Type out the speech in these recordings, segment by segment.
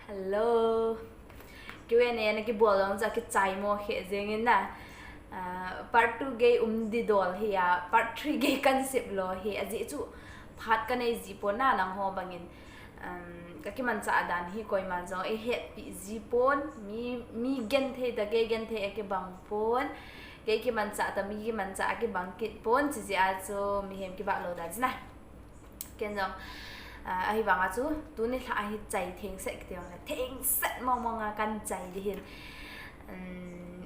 Hello. Q&A na ki bolong za ki chai mo khe jengin na. Part 2 ge di dol hi ya. Part 3 ge concept lo hi aji chu phat ka nei ji pon na nang ho bangin. Ka ki man cha adan hi koi man zo e het pi ji pon mi gen the da ge gen the ke bang pon. Ge ki man cha ta mi ki man cha ke bang kit pon chi ji a chu mi hem ki ba lo da na. Ken jong ai vang a chu tu ni thla hi chai theng se ke la theng set mo mo nga kan chai di hin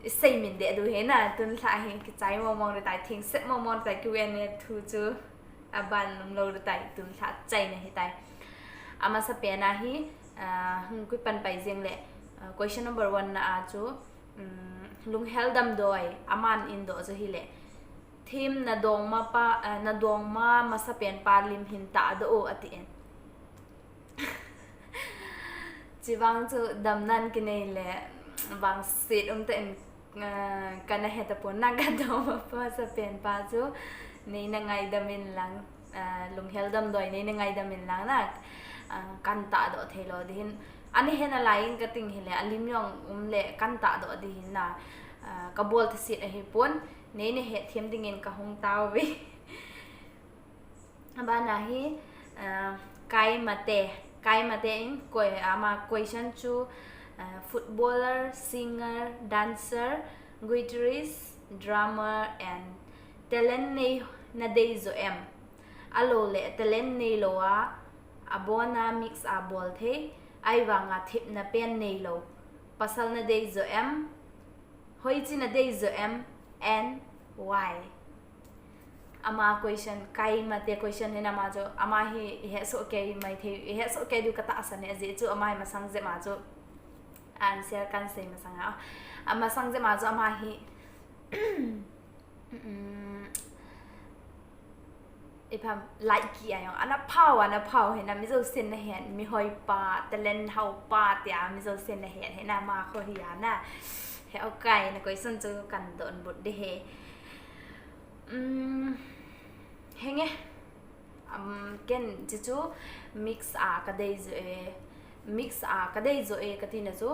sei min de du he na tu ni thla hi ki chai mo mo de tai theng set mo mo tai Q&A thu chu a ban lum lo de tai tu ni thla chai na hi tai ama sa pe na hi hung ku pan pai jeng le question number 1 na a chu lung hel dam doi aman in do zo hi le thim na dong ma pa na dong ma sa pen pa lim hin ta do o ati en chỉ vang chu đam nan ki nei le vang sit ten kana heta pon na ga do ma pa sa pen pa chu nei na ngai damin lang lung hel dam doi nei na ngai damin lang na kan ta do thelo din ani hena lain ka ting hi le alim yong le kan ta do di hin na ka bol ta sit a hi pon nei ne he thiam ding in ka hong taw vi ba na hi kai mate in koi ama question chu footballer, singer, dancer, guitarist, drummer and talent nei na dei zo em alo le talent nei loa abona mix a bol the ai wanga thip na pen nei lo pasal na dei zo em hoi chi na dei zo em and why ama question kai mate question hena ma jo ama hi he so ke mai the he so ke du kata asan e je chu ama hi masang je ma jo answer kan sei masang a ama sang je ma jo ama hi ipam like ki ayo ana phau hena mi jo sen na hen mi hoi pa talent hau pa tia mi jo sen na hen hena ma kho hi ana he okay na question chu kan don bud de he henge ken chu mix a ka dei zo e ka ti na chu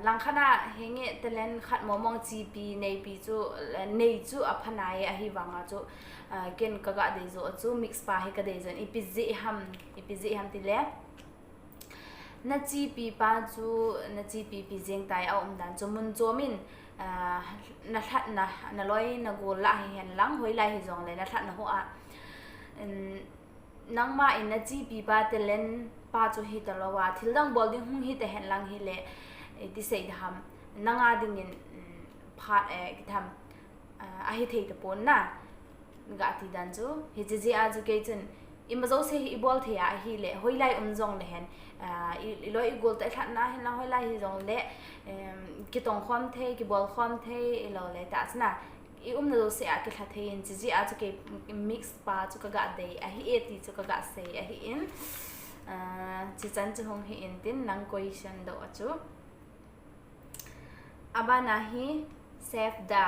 lang khana henge talent khat momong chi pi nei pi chu nei chu a phanai a hi wanga chu ken ka ga dei zo chu mix pa hi ka dei zon ipi zi ham ti le na chi pi pa chu na chi pi jeng tai a dan chu mun cho min na that na loi na go la hi hen lang hoi lai hi jong le na that na ho a nang ma in na chi pi pa talent pa chu hi ta lo wa thil dang bol ding hung hi te hen lang hi le ti sei dham nanga ding in phat ki tham a hi thei ta pon na ga ti dan chu hi ji a ju ke chen imazo se hi bol the a hi le hoi lai jong le hen i loi gol ta that na hen la hoi lai hi jong le ki tong khom the ki bol khom the i lo le ta na i na do se a ki tha the in ji a chu ke mix pa chu ka ga dei a hi e ti chu ka ga se a hi in chi chan chu hong hi in tin nang question do chu aba na hi save da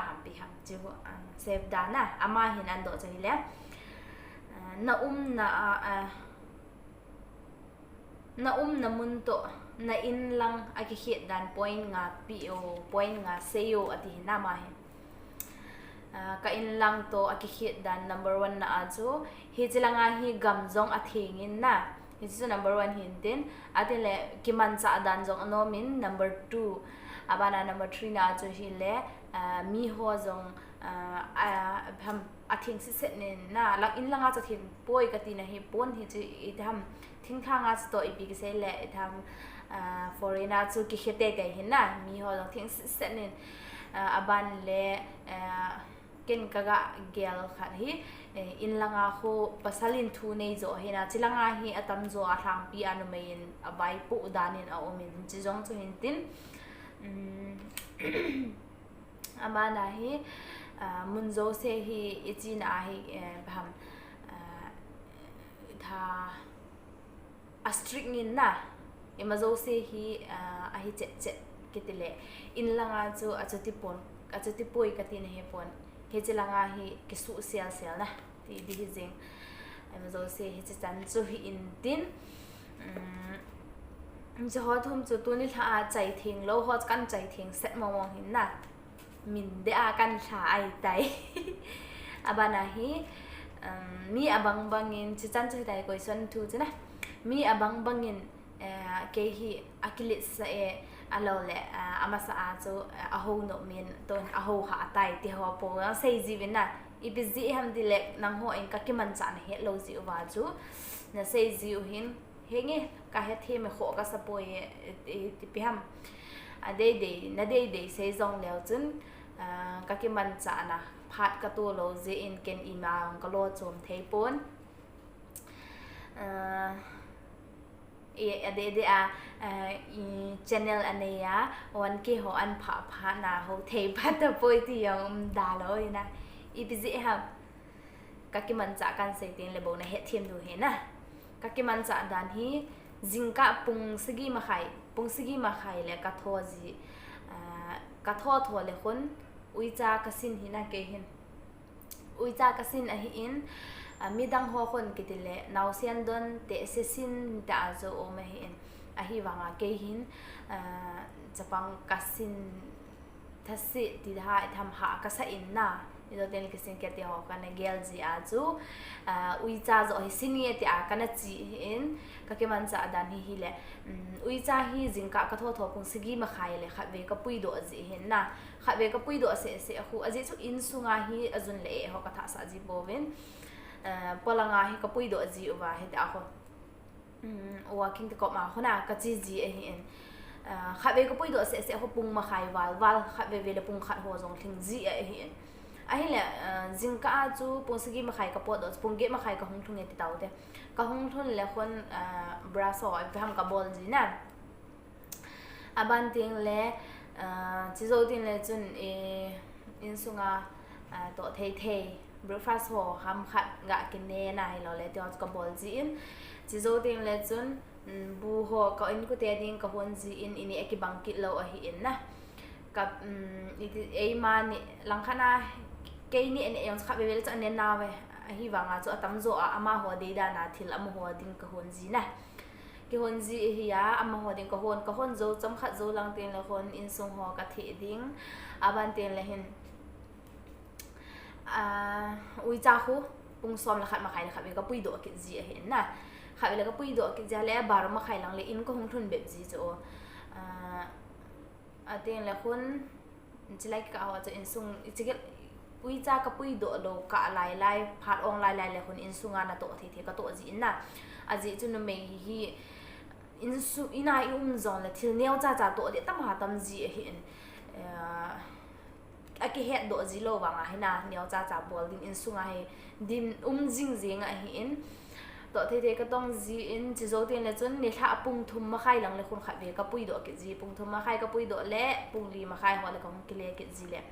ham pi ham chu save da na ama hin an do chu hi le na mun to na in lang aki hit dan point nga po point nga seyo ati na ma hin ka in lang to aki hit dan number 1 na ajo hi chilanga hi gamjong athengin na hi chu number 1 hin tin atin le kiman cha dan jong no min number 2 abana number 3 na ajo hi le mi ho jong pham athing si set nin na lang in langa cha thin poi ka ti na hi pon hi chi i tham thing thanga sto i bi se le i tham foreigner chu ki khete kai hin na mi ho jong thing si set nin aban le ken kaga gel khat hi in langa kho pasalin thu nei zo hina chilanga hi atam zo a thang pi anu main abai pu danin a omin chi jong chu hin tin amana hi munzo se hi ichi na hi bham tha astrik nin na imazo se hi a hi che kitile in langa chu achati poi katin he pon he chilanga hi ki su sel na ti di jing imazo se hi chan chu hi in tin จะฮอทุ่มจุดตัวนี้ถ้าใจทิ้งแล้วฮอกันใจทิ้งเสร็จมองเห็นน่ะมินเดอากันชาไอไตอาบานาฮีมีอาบังบังอินจิจันจะได้ก็ส่วนทูจ้ะนะมีอาบังบังอินเกฮีอากิลิสอาโลเลอามาสาจูอาโฮโนมินตัวอาโฮหาไตที่หัวโปงเซจีวินน่ะอีพิจิฮัมดิเล็กนังหัวเองก็กิมันจานเฮโลจิวาจูน่ะเซจิวหินเฮงก็เฮทีมโคก็สปอยที่พิฮัมเดย์น่ะเดย์เซจงแล้วจุนก็กิมันจานะพัดกระตัวโลเจอินเกนอีมาก็โลจมเทปนเดchannel อันนี้วันกี่หัวอันผ่านาหัวเทปัตตะปอยที่ยังดาเลยนะอีพิจิครับก็กิมันจากการเสกติงเลยบอกนะเฮทีมดูเห็นนะก็กิมันจากด้านที่จิงกะปุงสกีมาไข่เลยกระทอจีกระทอทัวเลยคนอุยจากสินหินะเกหินอุยจากสินหินมีดังหัวคนกิติเลนาวเซียนดอนเตเซสินตาโจโอเมหินฮิวังเกหินจะปังกสินทัศน์ที่ได้ทำหากษอินนะนี่ตัวเต็งกิสินเกติหัวกันในเกลจีอาจูอุยจาโจฮิสินีที่อากันจีหินก็คือมันจะดันฮิเลอุยจาฮิจิงกะกระทบทบงสกีมาขายเลยขัดเวก็ปุยโดจีหินนะขัดเวก็ปุยโดเสียคู่อจิจุอินสุงาฮิอจุนเล่หัวกระทะสาจิโบวินพลังงานที่ก็ปุยโดจีว่าเห็นเอาว่าคิงที่ก็มาคนน่ะก็จีเห็นขัดเวก็ปุยโดเสียเขาปุงมาขายวาลขัดเวเลยปุงขัดหัวจงทิ้งจีเห็นไอ้เนี่ยจิงก้าจูปุงสกีมาขายกับปอดปุงเก็บมาขายกับห้องทุนเนี่ยติดเตาเด้กับห้องทุนเลยคนบราซอไปทำกับบอลจีน่ะบันทิงเลยจิโจติงเลยจนอินสุงาตัวเทbreakfast หัวคำขัดกะกินเน่นายเราเลยเดี๋ยวกับบอลจีนจิโจติงเลยจนบูหัวก็อินก็เตียดิงกับคนจีนอินี่เอกิบังกิเราเห็นนะกับไอ้มานี่หลังขณะเกย์นี่เอ็นยังขับไปเวลจะเน้นนาเว้ฮิวังอ่ะจะตั้มโจอามาหัวดีดานาทิลอามาหัวดิงกับคนจีนะกับคนจีเฮียอามาหัวดิงกับคนโจจำขัดโจหลังเตียงเลยคนอินทรงหัวกับเทดิงบันเตียงเลยเห็นอุยจ้าคูปุงซ้อมแล้วขัดมาขายแล้วขัดเวก็ปุยโดกิจีเห็นนะขัดเวแล้วก็ปุยโดกิจีแล้วบาร์มาขายหลังเลยอินก็คงทุนแบบจีโจเตียงเลยคนจะไล่กับเขาจะอินซุงจะเก็บอุยจ้ากับปุยโดโลกะไล่พาดองไล่เลยคนอินซุงงานตัวที่ก็ตัวจีนนะจีจุนเมย์ฮีอินซุอินาอิจงเลยที่เนี้ยจ้าตัวเดียตั้มหาตั้มจีเห็นก็เห็นโดจีโลวังให้นะเนี้ยจ้าบอลดินอินซุงให้ดินจริงเห็นตัวที่ก็ต้องจีนจิโจเตียนเลยจนเนี่ยถ้าปุงทุ่มมาขายหลังเลยคนขายเวก็ปุยโดกิจีปุงทุ่มมาขายก็ปุยโดและปุงลีมาขายหัวเลยก็กิเลกิจีเลย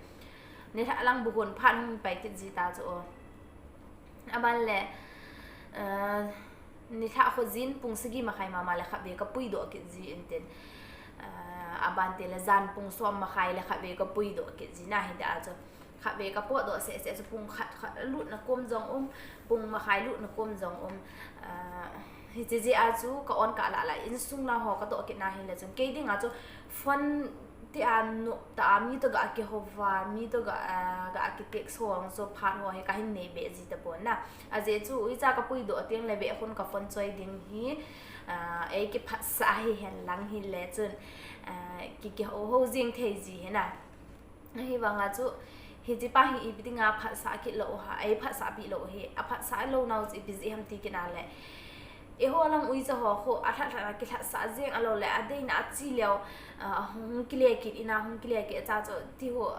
เนี่ยถ้าหลังบุคคลพันไปกิจีตาโจบันเลยเนี่ยถ้าคนจีนปุงสกีมาขายมาเลยขายเวก็ปุยโดกิจีอินเตนบันเตลจานปุงซ้อมมาขายเลยขายเวก็ปุยโดกิจีน่าเห็นแต่อาจจะขับเวกับพวกตัวเสียจะปุงขัดลุดนักกลมจงปุงมาขายลุดนักกลมจงจีอาจูก็อ่อนกะละอินซุงนาหอก็ตัวกินนาเห็นเลยจนเกย์ดิ้งอาจูฟันที่อันนุตามีตัวกะกิฮวามีตัวกะกิเก็กสวงโซพาดหัวให้กันเนเบจิตะปนนะเจจูวิจาก็ปุยโดเตียงเลยเบะคนกับฟันจอยดิ้งฮีเอกิพัดสาเห็นหลังหินเลยจนกิโอโฮจิงเทจีเห็นนะฮีวังอาจูเฮจิป้าฮีอีพิติงาภาษาคิดโลหะไอภาษาบิโลเฮอภาษาโลนาวจิบิซิฮัมติกินาเลหัวลังอุยจะหัวโคอัฐะกิภาษาเจงอโลเลอเดนอาจิเลวหงกิเลกิอินาหงกิเลกิจ้าโจที่หัว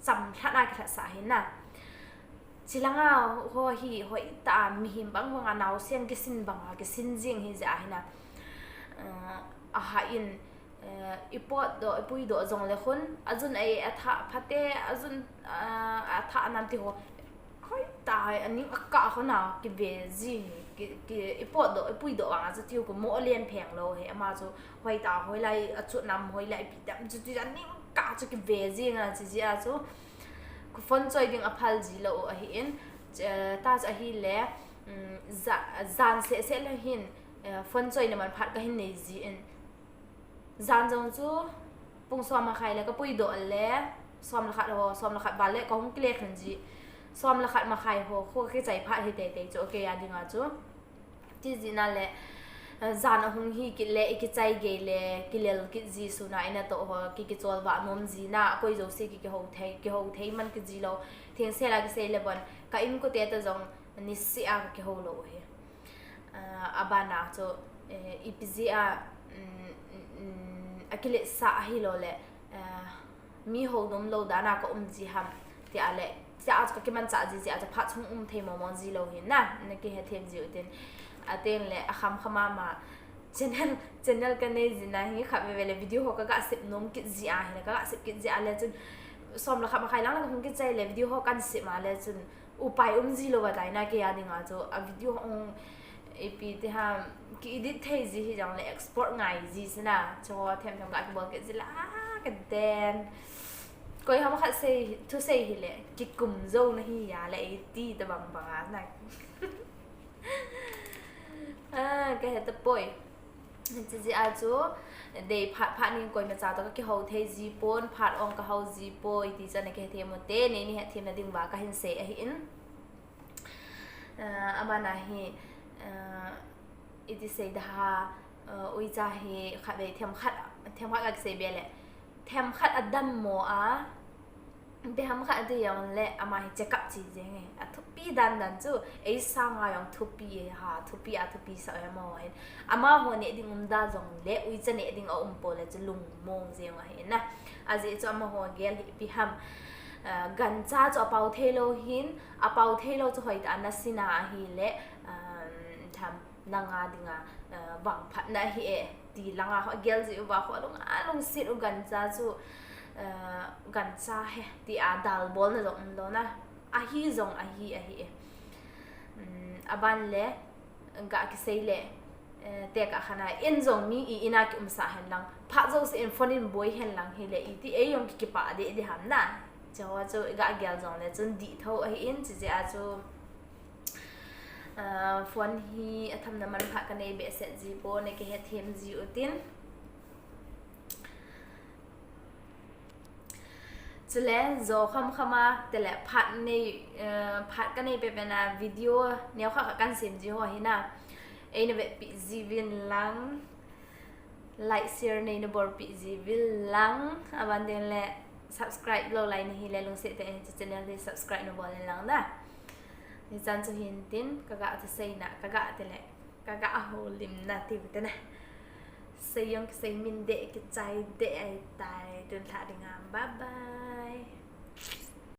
จำท่านากิภาษาเห็นนะชิลังอ่ะหัวฮีหัวอิตามีหิมบังหัวงานาวเซียนกิสินบังกิสินเจงเฮจะเห็นนะหาอินอีปอดดอปุยดอจงเลยคนอาจุนไออัฐะพัตเตอาจุนอัฐะน้ำที่หัวค่อยตายอันนี้อากาศเขาหนาวกิเบจีกิอีปอดดอปุยดอว่าจะที่หัวโมเลียนแพงโลเฮมาจูหอยตาหอยไหลจุดน้ำหอยไหลปีดำจุดอันนี้กาจูกิเบจีนะจีอาจูกุฟอนจอยดิ้งอภัลจีโลเห็นตาจะเห็นเลยจานเสะเลยเห็น ฝนจอยเนี่ยมันพัดก็เห็นในจีนจานจงจูปุ่งซ้อมมาใครแล้วก็ปุยโดนแล้วซ้อมละขัดซ้อมละขัดบาเล่ก็คงเกลียดขันจีซ้อมละขัดมาใครโหคู่ก็ใจพัดให้เตะจูโอเคอันนี้งาจูที่จีนั่นแหละจานหงฮีกิเลอีกใจเกลกิเลกิจีสุนัยนะโตหัวกิจวลว่านมจีน่าก็จะสิกิโหเทมันกิจีเราเทียงเสียละกิเซเลบอนก็อิมก็เตะตัวจงนิสิอากิโหโลเฮอาบานาจูอีพิจิอากิเลสาฮิโลเลมีโหนมโลดานาก็จีฮัมที่อะไรจะอาจจะกิมันจ่าจีอาจจะพัดชงเทมมองจีโลเห็นนะนั่นก็เฮเทมจีอุดินอาเตนเลยอาคำขมามาchannelกันเนี่ยจีน่าฮีขับไปเลยวิดีโอเขาก็สิบนมกิจจีอาเห็นก็สิบกิจจีอาเลยจนซ้อมแล้วขับมาใครแล้วก็คงกิจใจเลยวิดีโอเขากันสิบมาเลยจนอุปายจีโลว่าได้นะกี่อันนี้งาจูวิดีโอปีที่ฮะกี่ดิทเทจีที่จังเลย export ไงจีสินะจอเทมทำการบอกกิจจีละกันเดนก็ยังไม่ขัดเซทุเซฮิเลยกิกุมโจนะฮียาเลยตีแต่บางๆนะก็เห็นตัวป่วยจีอาจูเดี๋ยวพัดนี่ก็ไม่จ้าตัวก็เขาเทจีปนพัดองก็เขาจีปอยที่จะในแค่เทียมเต้นี่เทียมนั่นดึงว่าก็เห็นเสียเห็นอาบานาฮีอีที่เสียดาอุยจ้าฮีขัดไปเทียมขัดก็เสียเบี้ยแหละเทียมขัดอดัมโมอาเดี๋ยวมันก็จะยังเละอามาให้เช็คกับจีเจงไงทุบปีดันจู่ไอ้สังอายังทุบปีฮะทุบปีสายมาเห็นอามาหัวเนี่ยดิ่งดาจงเละวิจเนี่ยดิ่งเอาโปเลยจะลุงมงเจียงเห็นนะอาจจะอามาหัวเกลปีฮัมกันจ้าจะเป่าเทโลหินเป่าเทโลจะหอยอันนั้นสินะฮิเละทำนางาดิ่งวังพัดนะฮิตีลังอาเขาเกลจะว่าเขาลงสิอุกันจ้าจู่กันจ้าเฮที่ดัลบอลนะจงโดนะฮีจงฮีอาบันเล่กะกิเซเล่เตะกะขนาดอินจงมีอีนักสาเห็นลังพัดจงสิอินฟอนินบอยเห็นลังเฮเล่อีที่ยงกิปะเดหำนะจะว่าจะกะเกลจงเล่จนดีเท่าอินจะอาจูฟอนฮีทำน้ำมันผักกันในเบสเซจีโปในเกฮเทมจีอุตินจะเล่นโจคำมาแต่ละพัดในพัดกันในเป็นวิดีโอเนี่ยเขากันเสียงจีหัวหินะไอ้เนี่ยแบบปีจีวินลังไลค์แชร์ในนบอร์ปีจีวินลังอาวันเดนแหละ subscribe เราไลน์นี่เลยลงเสร็จแต่จะchannel ที่ subscribe นบอร์ลังนะนี่จันจะเห็นตินกะกะจะใส่นะกะกะแต่ละกะกะโหลิมนาทีแต่นะใส่ยังใส่มินเดะกิจใจเดะไอตายเดินทางงามบ๊ายบาย